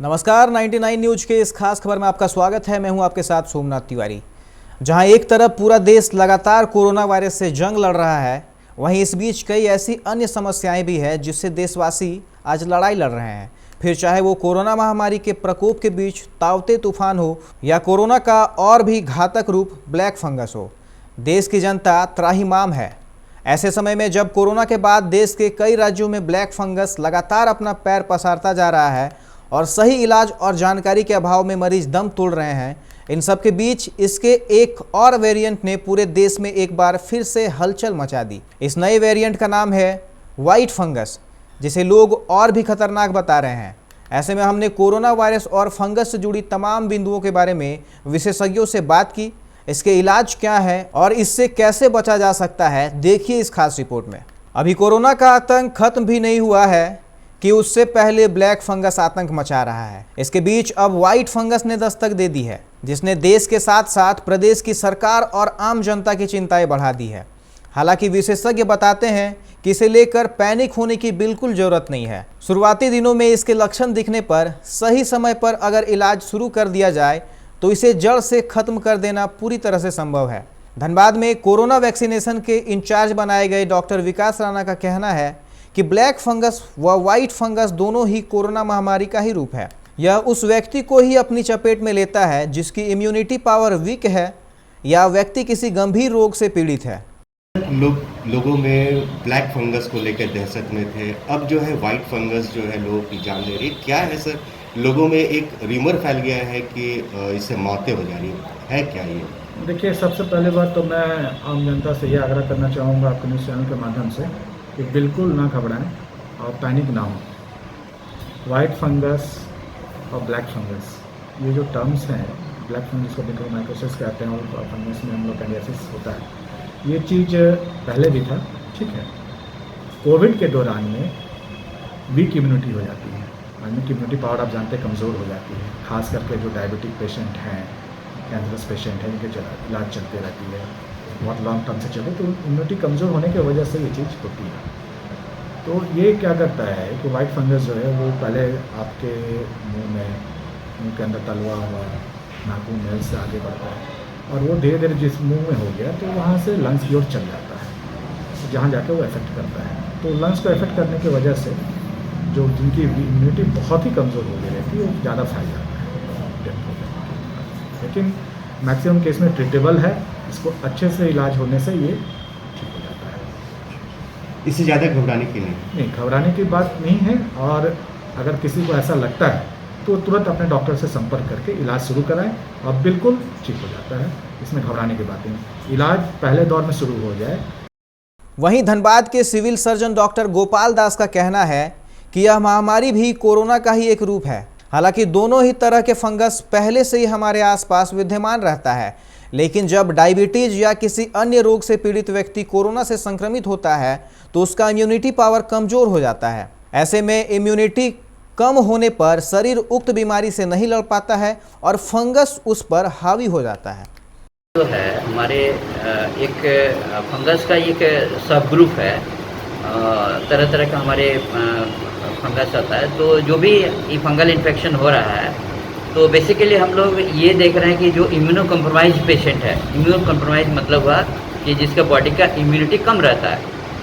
नमस्कार, 99 न्यूज के इस खास खबर में आपका स्वागत है। मैं हूं आपके साथ सोमनाथ तिवारी। जहां एक तरफ पूरा देश लगातार कोरोना वायरस से जंग लड़ रहा है, वहीं इस बीच कई ऐसी अन्य समस्याएं भी हैं जिससे देशवासी आज लड़ाई लड़ रहे हैं। फिर चाहे वो कोरोना महामारी के प्रकोप के बीच तावते तूफान हो या कोरोना का और भी घातक रूप ब्लैक फंगस हो, देश की जनता त्राहिमाम है। ऐसे समय में जब कोरोना के बाद देश के कई राज्यों में ब्लैक फंगस लगातार अपना पैर पसारता जा रहा है और सही इलाज और जानकारी के अभाव में मरीज दम तोड़ रहे हैं, इन सब के बीच इसके एक और वेरिएंट ने पूरे देश में एक बार फिर से हलचल मचा दी। इस नए वेरिएंट का नाम है व्हाइट फंगस, जिसे लोग और भी खतरनाक बता रहे हैं। ऐसे में हमने कोरोना वायरस और फंगस से जुड़ी तमाम बिंदुओं के बारे में विशेषज्ञों से बात की। इसके इलाज क्या है और इससे कैसे बचा जा सकता है, देखिए इस खास रिपोर्ट में। अभी कोरोना का आतंक खत्म भी नहीं हुआ है कि उससे पहले ब्लैक फंगस आतंक मचा रहा है। इसके बीच अब व्हाइट फंगस ने दस्तक दे दी है, जिसने देश के साथ साथ प्रदेश की सरकार और आम जनता की चिंताएं बढ़ा दी है। हालांकि विशेषज्ञ बताते हैं कि इसे लेकर पैनिक होने की बिल्कुल जरूरत नहीं है। शुरुआती दिनों में इसके लक्षण दिखने पर सही समय पर अगर इलाज शुरू कर दिया जाए तो इसे जड़ से खत्म कर देना पूरी तरह से संभव है। धनबाद में कोरोना वैक्सीनेशन के इंचार्ज बनाए गए डॉक्टर विकास राणा का कहना है कि ब्लैक फंगस व व्हाइट फंगस दोनों ही कोरोना महामारी का ही रूप है। यह उस व्यक्ति को ही अपनी चपेट में लेता है जिसकी इम्यूनिटी पावर वीक है या व्यक्ति किसी गंभीर रोग से पीड़ित है। लोगों में ब्लैक फंगस को लेकर दहशत में थे, अब जो है व्हाइट फंगस जो है लोगों की जान ले रही। क्या है सर, लोगों में एक रिमर फैल गया है कि इससे मौतें हो जा रही है क्या ये? देखिए, सबसे पहले बात तो मैं आम जनता से ये आग्रह करना चाहूँगा आपके न्यूज़ चैनल के माध्यम से कि बिल्कुल ना घबराएं और पैनिक ना हो। वाइट फंगस और ब्लैक फंगस, ये जो टर्म्स हैं, ब्लैक फंगस को डिक्रोमाइकोसिस कहते हैं और फंगस में हम लोग कैंडियासिस होता है, ये चीज़ पहले भी था, ठीक है। कोविड के दौरान में वीक इम्यूनिटी हो जाती है, आदमी की इम्यूनिटी पावर आप जानते हैं कमज़ोर हो जाती है, खास करके जो डायबिटिक पेशेंट हैं, कैंसरस पेशेंट हैं, इनके इलाज चलते रहती है, बहुत लॉन्ग टर्म से चले, तो इम्यूनिटी कमज़ोर होने की वजह से ये चीज़ होती है। तो ये क्या करता है कि वाइट फंगस जो है वो पहले आपके मुंह के अंदर तलवा हुआ नाखून मेल से आगे बढ़ता है और वो धीरे धीरे जिस मुंह में हो गया तो वहाँ से लंग्स की ओर चल जाता है, जहाँ जाके वो इफेक्ट करता है। तो लंग्स को इफेक्ट करने की वजह से जो जिनकी इम्यूनिटी बहुत ही कमज़ोर हो गई रहती है वो ज़्यादा फैल जाता है, डेथ हो जाती है। लेकिन मैक्सिमम केस में ट्रीटेबल है, इसको अच्छे से इलाज होने से ये ठीक हो जाता है। इससे ज़्यादा घबराने की नहीं, घबराने की बात नहीं है। और अगर किसी को ऐसा लगता है तो तुरंत अपने डॉक्टर से संपर्क करके इलाज शुरू कराएं और बिल्कुल ठीक हो जाता है। इसमें घबराने की बात नहीं, इलाज पहले दौर में शुरू हो जाए। वहीं धनबाद के civil surgeon doctor Gopal Das का कहना है कि यह महामारी भी कोरोना का ही एक रूप है। हालांकि दोनों ही तरह के फंगस पहले से ही हमारे आसपास विद्यमान रहता है, लेकिन जब डायबिटीज या किसी अन्य रोग से पीड़ित व्यक्ति कोरोना से संक्रमित होता है तो उसका इम्यूनिटी पावर कमजोर हो जाता है। ऐसे में इम्यूनिटी कम होने पर शरीर उक्त बीमारी से नहीं लड़ पाता है और फंगस उस पर हावी हो जाता है। जो है हमारे एक फंगस का एक सब ग्रुप है, तरह तरह का हमारे फंगस आता है। तो जो भी ये फंगल इन्फेक्शन हो रहा है तो बेसिकली हम लोग ये देख रहे हैं कि जो इम्यूनो कम्प्रोमाइज पेशेंट है, इम्यूनो कम्प्रोमाइज मतलब हुआ कि जिसका बॉडी का इम्यूनिटी कम रहता है,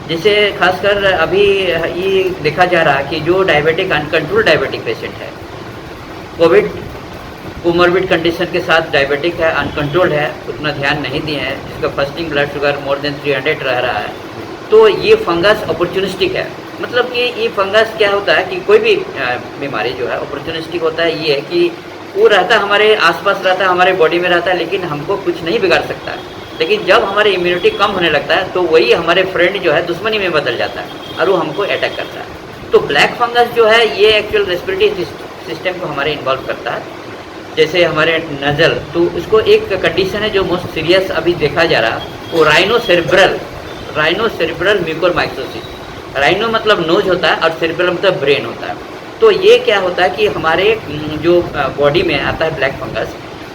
जैसे खासकर अभी ये देखा जा रहा है कि जो डायबिटिक अनकंट्रोल डायबिटिक पेशेंट है, कोविड कोमॉर्बिड कंडीशन के साथ डायबिटिक है, अनकंट्रोल्ड है, उतना ध्यान नहीं दिए हैं, जिसका fasting blood sugar more than 300 रह रहा है, तो ये फंगस अपॉर्चुनिस्टिक है। मतलब कि ये फंगस क्या होता है कि कोई भी बीमारी जो है अपॉर्चुनिस्टिक होता है, ये है कि वो रहता है हमारे आसपास रहता है, हमारे बॉडी में रहता है, लेकिन हमको कुछ नहीं बिगाड़ सकता है। लेकिन जब हमारी इम्यूनिटी कम होने लगता है तो वही हमारे फ्रेंड जो है दुश्मनी में बदल जाता है और वो हमको अटैक करता है। तो ब्लैक फंगस जो है ये एक्चुअल रेस्पिरेटरी सिस्टम को हमारे इन्वॉल्व करता है, जैसे हमारे नज़ल। तो उसको एक कंडीशन है जो मोस्ट सीरियस अभी देखा जा रहा है, वो राइनो सेरिब्रल म्यूकोरमाइकोसिस। राइनो मतलब नोज होता है और सेरिब्रल मतलब ब्रेन होता है। तो ये क्या होता है कि हमारे जो बॉडी में आता है ब्लैक फंगस,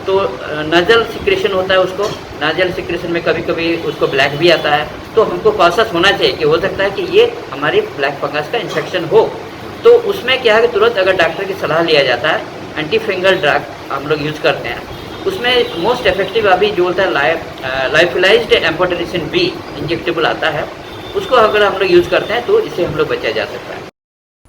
तो नाजल सिक्रेशन होता है, उसको नाजल सिक्रेशन में कभी कभी उसको ब्लैक भी आता है। तो हमको कॉशस होना चाहिए कि हो सकता है कि ये हमारी ब्लैक फंगस का इन्फेक्शन हो। तो उसमें क्या है कि तुरंत अगर डॉक्टर की सलाह लिया जाता है, एंटी फंगल ड्रग हम लोग यूज़ करते हैं। उसमें मोस्ट इफेक्टिव अभी जो होता है लाइफलाइज्ड एम्फोटेरिसिन बी इंजेक्टेबल आता है, उसको अगर हम लोग यूज़ करते हैं तो इससे हम लोग बचा जा सकता है।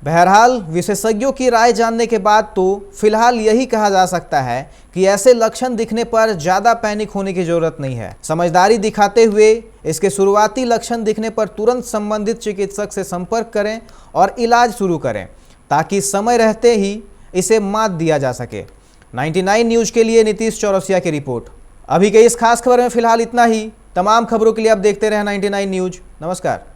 बहरहाल विशेषज्ञों की राय जानने के बाद तो फिलहाल यही कहा जा सकता है कि ऐसे लक्षण दिखने पर ज़्यादा पैनिक होने की जरूरत नहीं है। समझदारी दिखाते हुए इसके शुरुआती लक्षण दिखने पर तुरंत संबंधित चिकित्सक से संपर्क करें और इलाज शुरू करें, ताकि समय रहते ही इसे मात दिया जा सके। 99 न्यूज़ के लिए नीतीश चौरसिया की रिपोर्ट। अभी के इस खास खबर में फिलहाल इतना ही। तमाम खबरों के लिए आप देखते रहें 99 न्यूज़। नमस्कार।